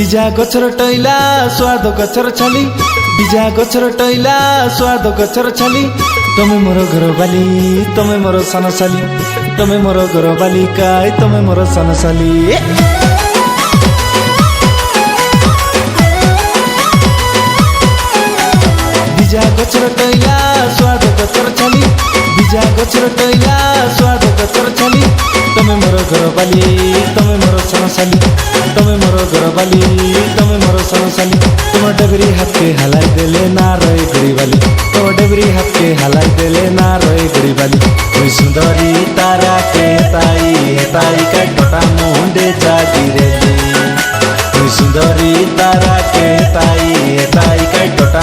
बिजा गछर टैला स्वाद गछर छाली बिजा गछर टैला स्वाद गछर छाली तमे मोर घरवाली तमे मोर सानसाली तमे मोर घरवाली काय तमे मोर सानसाली बिजा गछर टैला स्वाद गछर छाली बिजा गछर टैला स्वाद गछर छाली तमे मोर घरवाली तमे मोर सानसाली तमे मोर घरवाली तमे मोर सानसाली तुम डबरी हाथ के हलाई देले ना रहे गरीबाली तुम डबरी हाथ के हलाई देले ना रहे गरीबाली कोई सुंदरी तारा के ताई का टोटा मुंडे जागी रे कोई सुंदरी तारा के ताई का टोटा